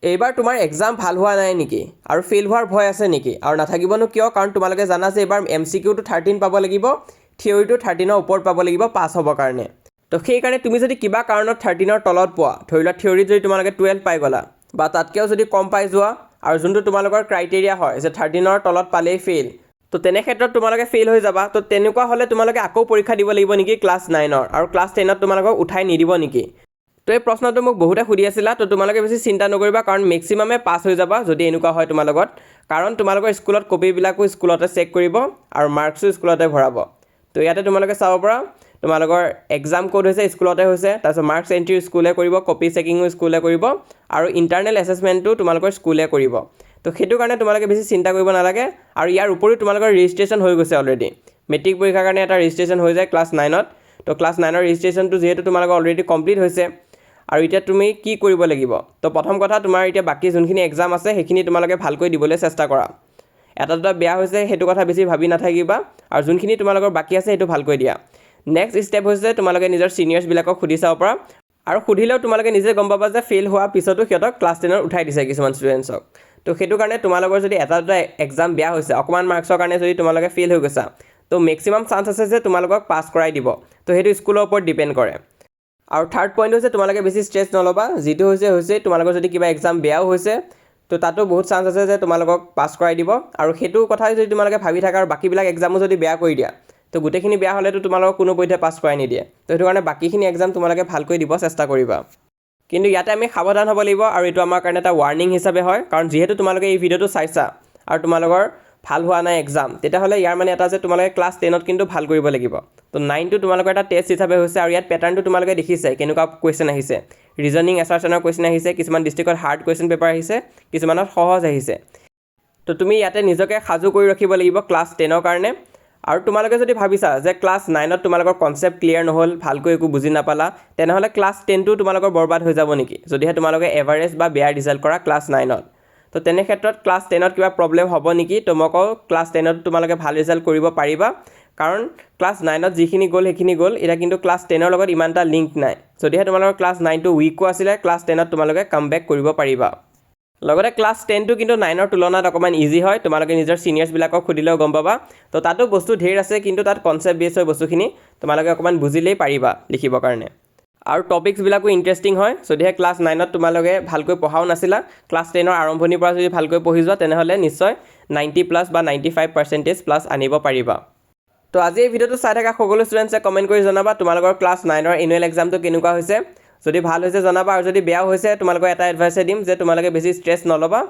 এইবাৰ তোমাৰ এক্সাম ভাল হোৱা নাই নেকি আৰু ফেইল হোৱাৰ ভয় আছে নেকি আৰু নাথাকিবনো কিয় কাৰণ তোমালোকে জানা যে এইবাৰ MCQটো 13 পাব লাগিব থিয়ৰিটো 13ৰ ওপৰত পাব লাগিব পাছ হ'বৰ কাৰণে তো সেইকাৰণে তুমি যদি কিবা কাৰণত 13ৰ তলত পোৱা ধৰি লোৱা থিয়ৰিত যদি তোমালোকে 12 পাই গলা বা তাতকেও যদি কম পাই যোৱা আৰু যোনটো তোমালোকৰ ক্ৰাইটেৰিয়া হয় যে 13ৰ তলত পালেই ফেইল তো তেনে ক্ষেত্ৰত তোমালোকে ফেইল হৈ যাবা তো তেনেকুৱা হ'লে তোমালোকে আকৌ পৰীক্ষা দিব লাগিব নেকি ক্লাছ 9ৰ আৰু ক্লাছ 10ত তোমালোকক উঠাই নিদিব নেকি তো এই প্ৰশ্নটো মোক বহুতে সুধি আছিলা তো তোমালোকে বেছি চিন্তা নকৰিবা কাৰণ মেক্সিমামে পাছ হৈ যাবা যদি এনেকুৱা হয় তোমাৰ লগত কাৰণ তোমালোকৰ স্কুলত কপিবিলাকো স্কুলতে চেক কৰিব আৰু মাৰ্কছো স্কুলতে ভৰাব তো ইয়াতে তোমালোকে চাব পৰা তোমালোকৰ এক্সাম কোড হৈছে স্কুলতে হৈছে তাৰপিছত মাৰ্কছ এন্ট্ৰি স্কুলে কৰিব কপি চেকিঙো স্কুলে কৰিব আৰু ইণ্টাৰনেল এছেছমেণ্টটো তোমালোকৰ স্কুলে কৰিব তো সেইটো কাৰণে তোমালোকে বেছি চিন্তা কৰিব নালাগে আৰু ইয়াৰ উপৰিও তোমালোকৰ ৰেজিষ্ট্ৰেশ্যন হৈ গৈছে অলৰেডি মেট্ৰিক পৰীক্ষাৰ কাৰণে এটা ৰেজিষ্ট্ৰেশ্যন হৈ যায় ক্লাছ 9ত তো ক্লাছ 9ৰ ৰেজিষ্ট্ৰেশ্যনটো যেহেতু তোমালোকৰ অলৰেডি কমপ্লিট হৈছে আৰু এতিয়া তুমি কি কৰিব লাগিব তো প্ৰথম কথা তোমাৰ এতিয়া বাকি যোনখিনি এক্সাম আছে সেইখিনি তোমালোকে ভালকৈ দিবলৈ চেষ্টা কৰা এটা দুটা বেয়া হৈছে সেইটো কথা বেছি ভাবি নাথাকিবা আৰু যোনখিনি তোমালোকৰ বাকি আছে সেইটো ভালকৈ দিয়া নেক্সট ষ্টেপ হৈছে তোমালোকে নিজৰ সিনিয়ৰ্স বিলাকক সুধি চাব পৰা আৰু সুধিলেও তোমালোকে নিজে গম পাবা যে ফেইল হোৱা পিছতো সিহঁতক ক্লাছ 10ৰ উঠাই দিছে কিছুমান ষ্টুডেণ্টছক তো সেইটো কাৰণে তোমালোকৰ যদি এটা দুটা এক্সাম বেয়া হৈছে অকমান মাৰ্কছৰ কাৰণে যদি তোমালোকে ফেইল হৈ গৈছা তো মেক্সিমাম চান্স আছে যে তোমালোকক পাছ কৰাই দিব তো সেইটো স্কুলৰ ওপৰত ডিপেন্ড কৰে আৰু থাৰ্ড পইণ্ট হৈছে তোমালোকে বেছি ষ্ট্ৰেছ নলবা যেটো হৈছে তোমালোকৰ যদি কিবা এক্সাম বেয়াও হৈছে তো তাতো বহুত চান্স আছে যে তোমালোকক পাছ কৰাই দিব আৰু সেইটো কথা যদি তোমালোকে ভাবি থাকা আৰু বাকিবিলাক এক্সামো যদি বেয়া কৰি দিয়া তো গোটেইখিনি বেয়া হ'লেতো তোমালোকক কোনো পধ্যে পাছ কৰাই নিদিয়ে তো সেইটো কাৰণে বাকিখিনি এক্সাম তোমালোকে ভালকৈ দিব চেষ্টা কৰিবা কিন্তু ইয়াতে আমি সাৱধান হ'ব লাগিব আৰু এইটো আমাৰ কাৰণে এটা ৱাৰ্নিং হিচাপে হয় কাৰণ যেহেতু তোমালোকে এই ভিডিঅ'টো চাইছা আৰু তোমালোকৰ ভাল হোৱা নাই এক্সাম তেতিয়াহ'লে ইয়াৰ মানে এটা যে তোমালোকে ক্লাছ 10ত কিন্তু ভাল কৰিব লাগিব তো 9টো তোমালোকৰ এটা টেষ্ট হিচাপে হৈছে আৰু ইয়াত পেটাৰ্নটো তোমালোকে দেখিছে কেনেকুৱা কুৱেশ্যন আহিছে ৰিজনিং এছাৰচনৰ কুৱেশ্যন আহিছে কিছুমান ডিষ্ট্ৰিক্টত হাৰ্ড কুৱেশ্যন পেপাৰ আহিছে কিছুমানত সহজ আহিছে তো তুমি ইয়াতে নিজকে সাজু কৰি ৰাখিব লাগিব ক্লাছ 10ৰ কাৰণে আৰু তোমালোকে যদি ভাবিছা যে ক্লাছ 9ত তোমালোকৰ কনসেপ্ট ক্লিয়াৰ নহল ভালকৈ একো বুজি নাপালা তেনেহ'লে ক্লাছ 10টো তোমালোকৰ বৰবাদ হৈ যাব নেকি যদিহে তোমালোকে এভাৰেজ বা বেয়া ৰিজাল্ট কৰা ক্লাছ 9ত তো তেনে ক্ষেত্ৰত ক্লাছ 10ত কিবা প্ৰবলেম হ'ব নেকি তো মই কওঁ ক্লাছ 10ত তোমালোকে ভাল ৰিজাল্ট কৰিব পাৰিবা কাৰণ ক্লাছ 9ত যিখিনি গ'ল সেইখিনি গ'ল এটা কিন্তু ক্লাছ 10ৰ লগত ইমানটা লিংক নাই যদিহে তোমালোকৰ ক্লাছ 9টো উইকো আছিলে ক্লাছ 10ত তোমালোকে কামবেক কৰিব পাৰিবা লগতে ক্লাছ 10টো কিন্তু 9ৰ তুলনাত অকমান ইজি হয় তোমালোকে নিজৰ সিনিয়ৰ্স বিলাকক খুদিলেও গম পাবা তো তাতো বস্তু ঢেৰ আছে কিন্তু তাত কনসেপ্ট বেছ হয় বস্তুখিনি তোমালোকে অকমান বুজিলেই পাৰিবা লিখিবৰ কাৰণে আৰু টপিকস বিলাকো ইন্টাৰেষ্টিং হয় যদিহে ক্লাছ 9ত তোমালোকে ভালকৈ পঢ়াও নাছিলা ক্লাছ 10ৰ আৰম্ভণিৰ পৰা যদি ভালকৈ পঢ়ি যোৱা তেনেহ'লে নিশ্চয় 90+ বা 95% প্লাছ আনিব পাৰিবা তো আজি এই ভিডিঅ'টো চাই থকা সকলো ষ্টুডেণ্টছে কমেণ্ট কৰি জনাবা তোমালোকৰ ক্লাছ 9ৰ এনুৱেল এক্সামটো কেনেকুৱা হৈছে যদি ভাল হৈছে জনাবা আৰু যদি বেয়া হৈছে তোমালোকক এটা এডভাইচ দিম যে তোমালোকে বেছি ষ্ট্ৰেছ নলবা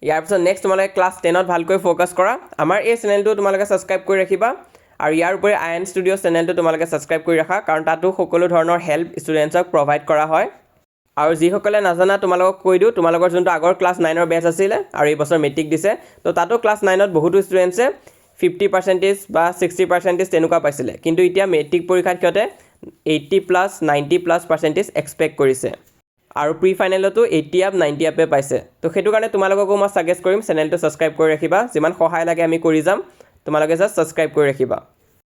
ইয়াৰ পিছত নেক্সট তোমালোকে ক্লাছ 10ত ভালকৈ ফোকাস কৰা আমাৰ এই চেনেলটো তোমালোকে সাবস্ক্ৰাইব কৰি ৰাখিবা আৰু ইয়াৰ উপৰি আইএন ষ্টুডিঅ' চেনেলটো তোমালোকে সাবস্ক্ৰাইব কৰি ৰাখা কাৰণ তাতো সকলো ধৰণৰ হেল্প ষ্টুডেণ্টছক প্ৰভাইড কৰা হয় আৰু যিসকলে নাজানা তোমালোকক কৈ দিওঁ তোমালোকৰ যোনটো আগৰ ক্লাছ 9ৰ বেচ আছিলে আৰু এই বছৰ মেট্ৰিক দিছে তো তাতো ক্লাছ 9ত বহুতো ষ্টুডেণ্টছে 50% বা 60% তেনেকুৱা পাইছিলে কিন্তু এতিয়া মেট্ৰিক পৰীক্ষাত কিয়তে 80+ 90+% এক্সপেক্ট কৰিছে আৰু প্ৰি ফাইনেলতো 80 আপ 90 আপে পাইছে তো সেইটো কাৰণে তোমালোককো মই সাজেষ্ট কৰিম চেনেলটো সাবস্ক্ৰাইব কৰি ৰাখিবা যিমান সহায় লাগে আমি কৰি যাম তোমালোকে জাস্ট সাবস্ক্ৰাইব কৰি ৰাখিবা